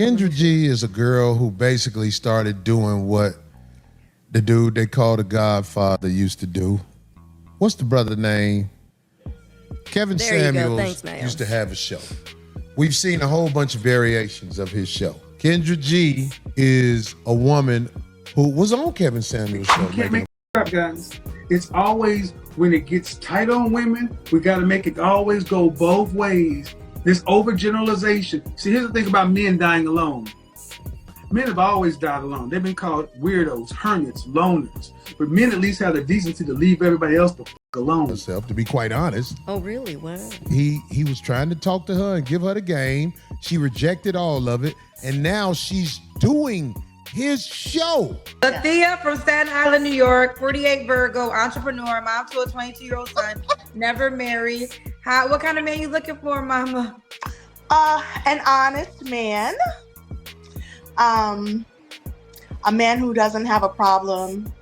Kendra G is a girl who basically started doing what the dude they call the Godfather used to do. What's the brother name? Kevin Samuels used to have a show. We've seen a whole bunch of variations of his show. Kendra G is a woman who was on Kevin Samuels' show. You can't make up, guys. It's always when it gets tight on women, we got to make it always go both ways. This overgeneralization. See, here's the thing about men dying alone. Men have always died alone. They've been called weirdos, hermits, loners. But men at least have the decency to leave everybody else the fuck alone. Herself, to be quite honest. Oh, really? Wow. He was trying to talk to her and give her the game. She rejected all of it. And now she's doing his show. Thea from Staten Island, New York, 48 Virgo, entrepreneur, mom to a 22-year-old son, never married. What kind of man you looking for, mama? An honest man. A man who doesn't have a problem,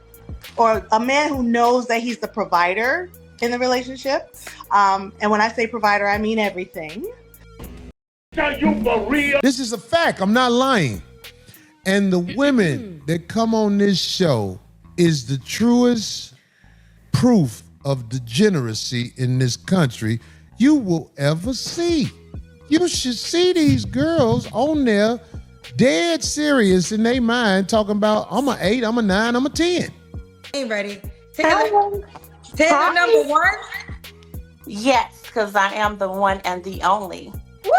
or a man who knows that he's the provider in the relationship. And when I say provider, I mean everything. Now you for real? This is a fact. I'm not lying. And the women that come on this show is the truest proof of degeneracy in this country you will ever see. You should see these girls on there dead serious in their mind talking about, I'm an 8, I'm a 9, I'm a 10. Ain't ready. Taylor number 1? Yes, because I am the one and the only. Woo!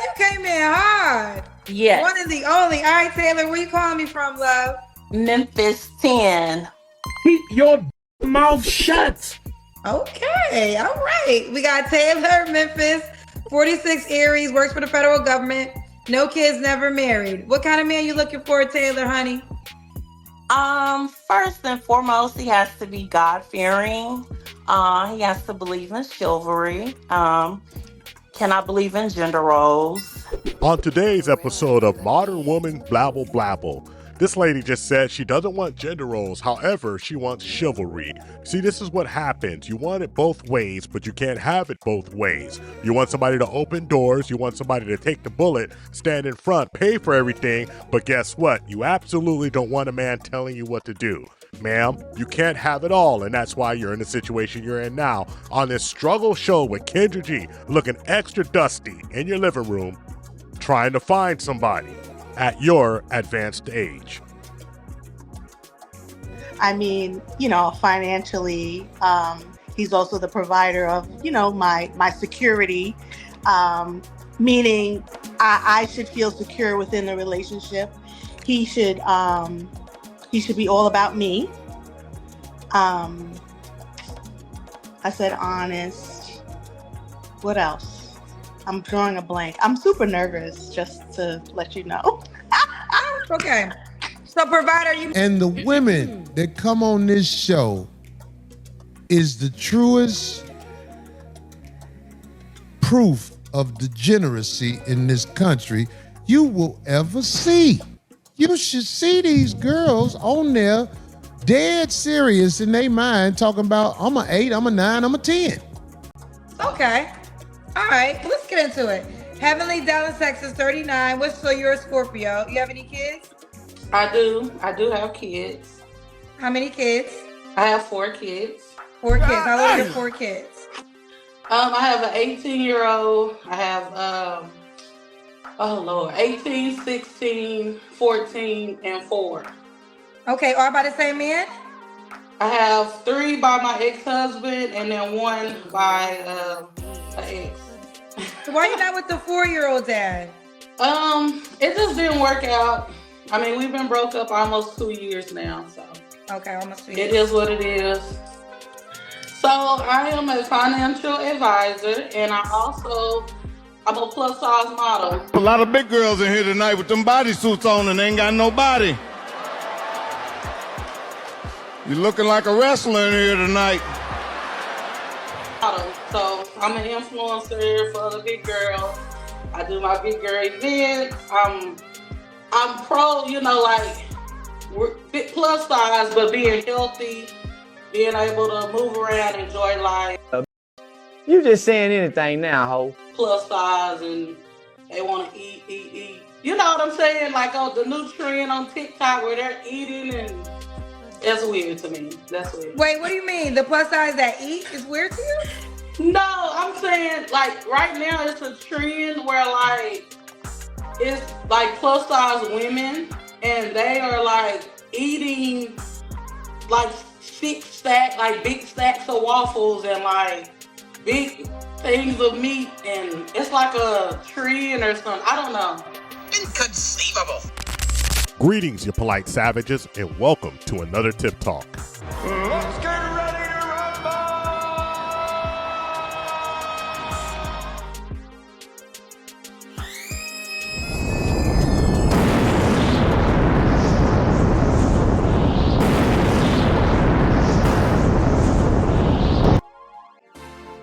You came in hard. Yes. One and the only. All right, Taylor, where you calling me from, love? Memphis 10. Keep your mouth shut. Okay, all right. We got Taylor, Memphis, 46 Aries, works for the federal government. No kids, never married. What kind of man you looking for, Taylor, honey? First and foremost, he has to be God-fearing. He has to believe in chivalry. Cannot believe in gender roles. On today's episode of Modern Woman Blabble Blabble, this lady just said she doesn't want gender roles, however, she wants chivalry. See, this is what happens. You want it both ways, but you can't have it both ways. You want somebody to open doors, you want somebody to take the bullet, stand in front, pay for everything, but guess what? You absolutely don't want a man telling you what to do. Ma'am, you can't have it all, and that's why you're in the situation you're in now on this struggle show with Kendra G, looking extra dusty in your living room, trying to find somebody at your advanced age. I mean, financially, he's also the provider of, my security, meaning I should feel secure within the relationship. He should be all about me. I said honest. What else? I'm drawing a blank. I'm super nervous, just to let you know. Okay. So provider, you... And the women that come on this show is the truest proof of degeneracy in this country you will ever see. You should see these girls on there dead serious in their mind talking about, I'm an 8, I'm a 9, I'm a 10. Okay. All right, let's get into it. Heavenly Dallas, Texas, 39. So you're a Scorpio. You have any kids? I do have kids. How many kids? I have 4 kids. 4 kids. How old are your 4 kids? I have an 18-year-old. I have 18, 16, 14, and 4. Okay, all by the same man? I have 3 by my ex-husband and then 1 by an ex. So why you not with the 4-year-old dad? It just didn't work out. I mean, we've been broke up almost 2 years now, so. Okay, almost 2 years. It is what it is. So I am a financial advisor, and I'm a plus size model. A lot of big girls in here tonight with them bodysuits on and they ain't got no body. You're looking like a wrestler in here tonight. So I'm an influencer for the big girls. I do my big girl events. I'm pro, we're plus size, but being healthy, being able to move around, enjoy life. You just saying anything now, ho. Plus size, and they want to eat. You know what I'm saying? Like, oh, the new trend on TikTok where they're eating, and that's weird to me. That's weird. Wait, what do you mean? The plus size that eat is weird to you? No, I'm saying, like, right now it's a trend where, like, it's like plus size women, and they are like eating like big stacks of waffles and like big things of meat, and it's like a trend or something. I don't know. Inconceivable. Greetings, you polite savages, and welcome to another Tip Talk. Let's get ready to rumble!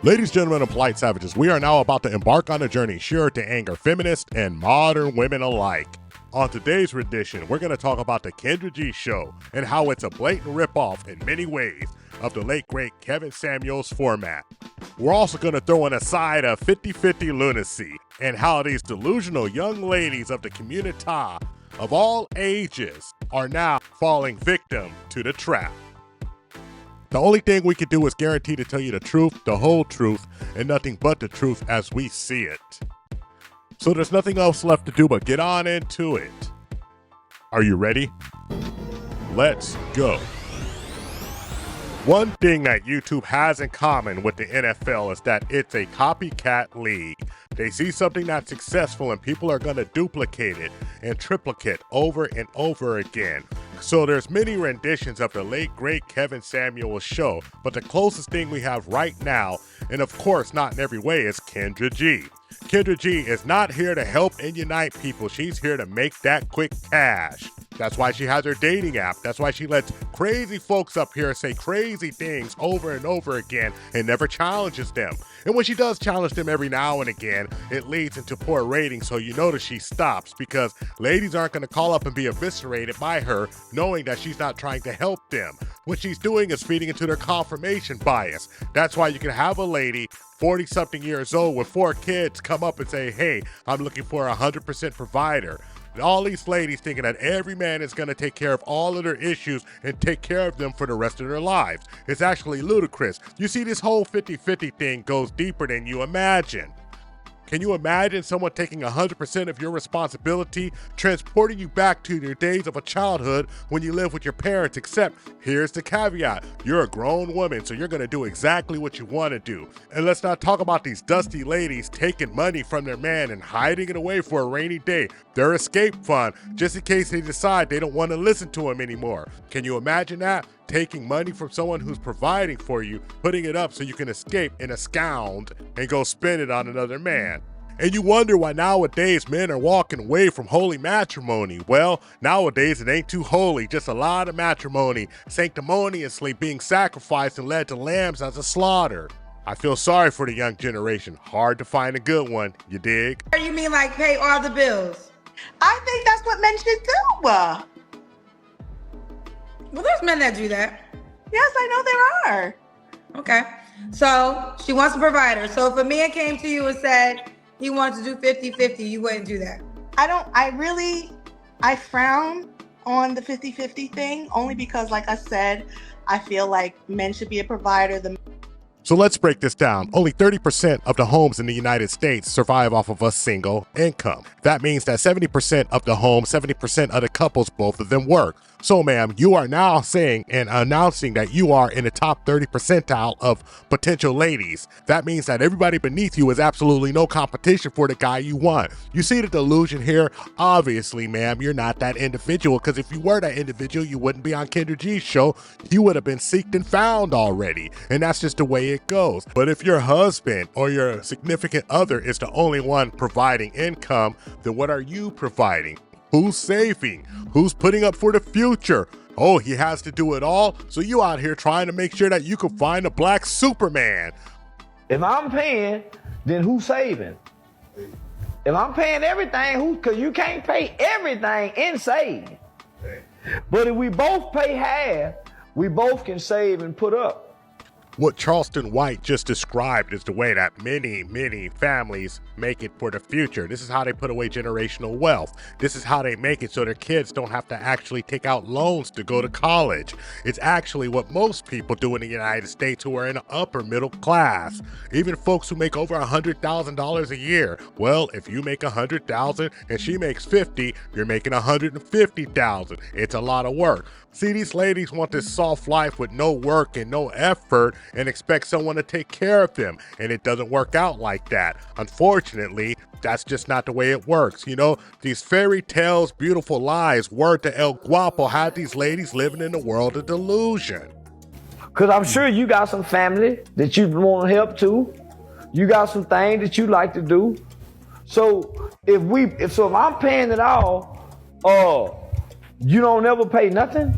Ladies, gentlemen, and polite savages, we are now about to embark on a journey sure to anger feminists and modern women alike. On today's rendition, we're going to talk about the Kendra G show and how it's a blatant ripoff in many ways of the late great Kevin Samuels format. We're also going to throw in a side of 50-50 lunacy and how these delusional young ladies of the community of all ages are now falling victim to the trap. The only thing we can do is guarantee to tell you the truth, the whole truth, and nothing but the truth as we see it. So there's nothing else left to do but get on into it. Are you ready? Let's go. One thing that YouTube has in common with the NFL is that it's a copycat league. They see something that's successful and people are going to duplicate it and triplicate over and over again. So there's many renditions of the late great Kevin Samuels show, but the closest thing we have right now, and of course not in every way, is Kendra G. Kendra G is not here to help and unite people. She's here to make that quick cash. That's why she has her dating app. That's why she lets crazy folks up here say crazy things over and over again and never challenges them. And when she does challenge them every now and again, it leads into poor ratings, so you notice she stops because ladies aren't going to call up and be eviscerated by her knowing that she's not trying to help them. What she's doing is feeding into their confirmation bias. That's why you can have a lady 40-something years old with 4 kids come up and say, hey, I'm looking for a 100% provider. And all these ladies thinking that every man is going to take care of all of their issues and take care of them for the rest of their lives. It's actually ludicrous. You see, this whole 50-50 thing goes deeper than you imagine. Can you imagine someone taking 100% of your responsibility, transporting you back to your days of a childhood when you lived with your parents, except here's the caveat, you're a grown woman, so you're gonna do exactly what you wanna do. And let's not talk about these dusty ladies taking money from their man and hiding it away for a rainy day, their escape fund, just in case they decide they don't wanna listen to him anymore. Can you imagine that? Taking money from someone who's providing for you, putting it up so you can escape and abscond and go spend it on another man. And you wonder why nowadays men are walking away from holy matrimony. Well, nowadays it ain't too holy, just a lot of matrimony, sanctimoniously being sacrificed and led to lambs as a slaughter. I feel sorry for the young generation. Hard to find a good one, you dig? You mean like pay all the bills? I think that's what men should do. Well, there's men that do that. Yes, I know there are. Okay. So she wants a provider. So if a man came to you and said he wants to do 50-50, you wouldn't do that. I frown on the 50-50 thing only because, like I said, I feel like men should be a provider. So let's break this down. Only 30% of the homes in the United States survive off of a single income. That means that 70% of the homes, 70% of the couples, both of them work. So, ma'am, you are now saying and announcing that you are in the top 30 percentile of potential ladies. That means that everybody beneath you is absolutely no competition for the guy you want. You see the delusion here? Obviously, ma'am, you're not that individual, because if you were that individual, you wouldn't be on Kendra G's show. You would have been seeked and found already. And that's just the way it goes. But if your husband or your significant other is the only one providing income, then what are you providing? Who's saving? Who's putting up for the future? Oh, he has to do it all? So you out here trying to make sure that you can find a black Superman. If I'm paying, then who's saving? If I'm paying everything, because you can't pay everything and save. But if we both pay half, we both can save and put up. What Charleston White just described is the way that many, many families make it for the future. This is how they put away generational wealth. This is how they make it so their kids don't have to actually take out loans to go to college. It's actually what most people do in the United States who are in the upper middle class. Even folks who make over $100,000 a year. Well, if you make $100,000 and she makes 50, you're making $150,000. It's a lot of work. See, these ladies want this soft life with no work and no effort and expect someone to take care of them. And it doesn't work out like that. Unfortunately, that's just not the way it works. You know, these fairy tales, beautiful lies, word to El Guapo, have these ladies living in a world of delusion. Cause I'm sure you got some family that you want help to. You got some things that you like to do. So if I'm paying it all, you don't never pay nothing?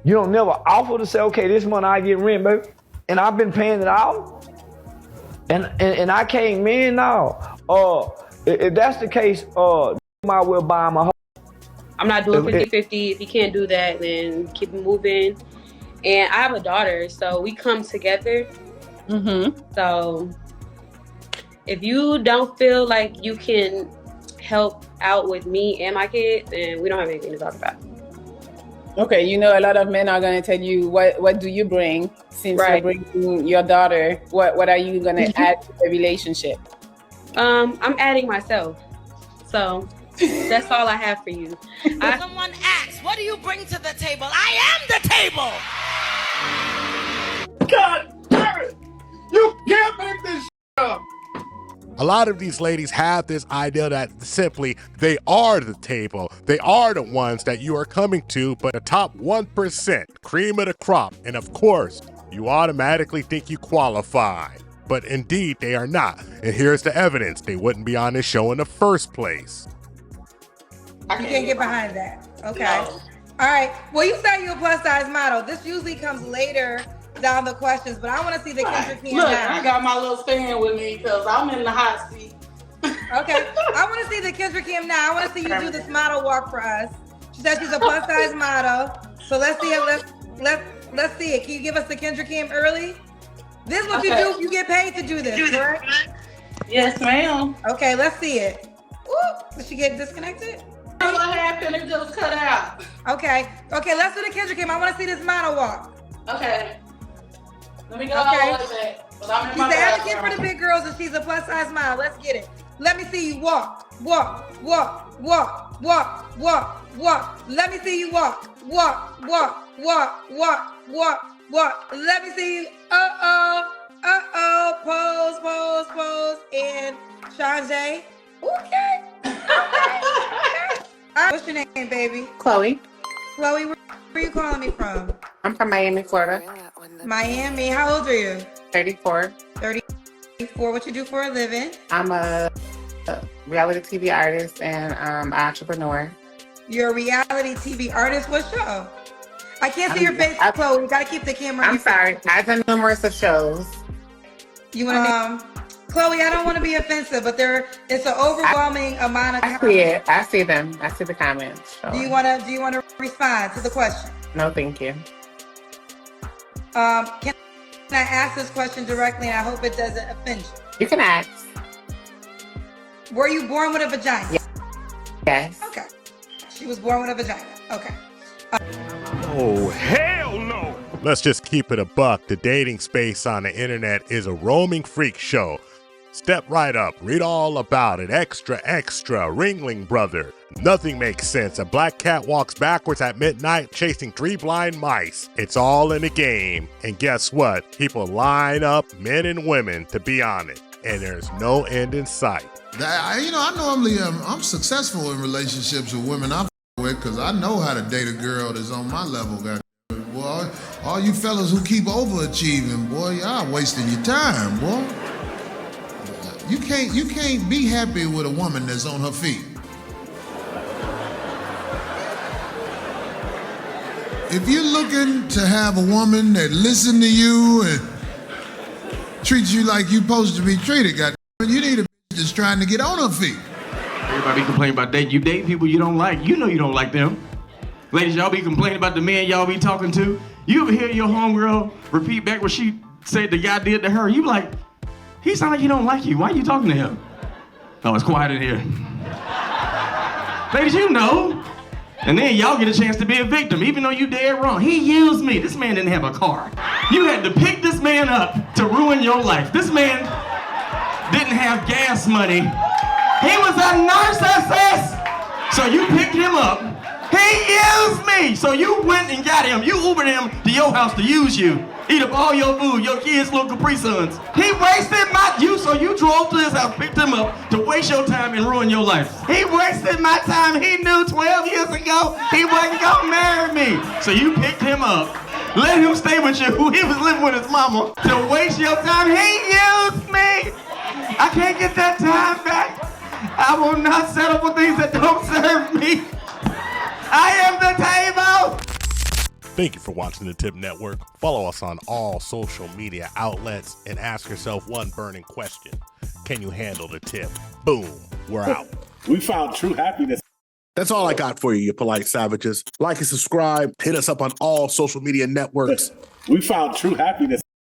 You don't never offer to say, okay, this month I get rent, baby, and I've been paying it all? And I came in now. If that's the case, might well buy my home. I'm not doing 50-50. If you can't do that, then keep it moving. And I have a daughter, so we come together. So if you don't feel like you can help out with me and my kids, then we don't have anything to talk about. Okay, you know, a lot of men are going to tell you, what do you bring since you're bringing your daughter? What are you going to add to the relationship? I'm adding myself. So that's all I have for you. Someone asks, what do you bring to the table? I am the table! God damn it! You can't make this shit up! A lot of these ladies have this idea that simply they are the table. They are the ones that you are coming to, but the top 1%, cream of the crop. And of course, you automatically think you qualify. But indeed, they are not. And here's the evidence. They wouldn't be on this show in the first place. You can't get behind that. Okay. No. All right. Well, you said you're a plus size model. This usually comes later down the questions, but I want to see the Kendra cam Look, now. I got my little stand with me because I'm in the hot seat. Okay, I want to see the Kendra cam now. I want to see you do this model walk for us. She said she's a plus size model, so let's see it. Let's see it. Can you give us the Kendra cam early? This is what you do. You get paid to do this, correct? Yes, ma'am. Okay, let's see it. Ooh, did she get disconnected? What happened? It just cut out. Okay, let's do the Kendra cam. I want to see this model walk. Okay. Let me go all the way back. She's the advocate for the big girls and she's a plus size model. Let's get it. Let me see you walk. Let me see you walk. Let me see you. Pose, and Shanjay. Okay. What's your name, baby? Chloe. Chloe, where are you calling me from? I'm from Miami, Florida. Miami. How old are you? 34. 34. What you do for a living? I'm a reality TV artist and entrepreneur. You're a reality TV artist? What show? I can't see your face, Chloe. You gotta keep the camera. I'm sorry. I've done numerous of shows. You want to Chloe, I don't want to be offensive, but it's an overwhelming amount of comments. I see it. I see them. I see the comments. Sure. Do you want to respond to the question? No, thank you. Can I ask this question directly, and I hope it doesn't offend you? You can ask. Were you born with a vagina? Yes. Okay. She was born with a vagina. Okay. Oh, hell no! Let's just keep it a buck. The dating space on the internet is a roaming freak show. Step right up, read all about it. Extra, Ringling Brother. Nothing makes sense. A black cat walks backwards at midnight chasing 3 blind mice. It's all in the game. And guess what? People line up, men and women, to be on it. And there's no end in sight. I normally I'm successful in relationships with women I'm with because I know how to date a girl that's on my level. Boy, all you fellas who keep overachieving, boy, y'all wasting your time, boy. You can't be happy with a woman that's on her feet. If you're looking to have a woman that listens to you and treats you like you're supposed to be treated, you need a bitch that's trying to get on her feet. Everybody complain about dating. You date people you don't like. You know you don't like them. Ladies, y'all be complaining about the men y'all be talking to. You ever hear your homegirl repeat back what she said the guy did to her, you like, he sound like he don't like you. Why are you talking to him? Oh, it's quiet in here. Ladies, you know. And then y'all get a chance to be a victim, even though you dead wrong. He used me. This man didn't have a car. You had to pick this man up to ruin your life. This man didn't have gas money. He was a narcissist. So you picked him up. He used me. So you went and got him. You Ubered him to your house to use you. Eat up all your food, your kids' little Capri Suns. He wasted so you drove to his house, picked him up to waste your time and ruin your life. He wasted my time. He knew 12 years ago he wasn't gonna marry me. So you picked him up, let him stay with you. He was living with his mama to waste your time. He used me. I can't get that time back. I will not settle for things that don't serve me. I am the table. Thank you for watching the Tip Network. Follow us on all social media outlets and ask yourself one burning question. Can you handle the tip? Boom. We're out. We found true happiness. That's all I got for you, you polite savages. Like and subscribe. Hit us up on all social media networks. We found true happiness.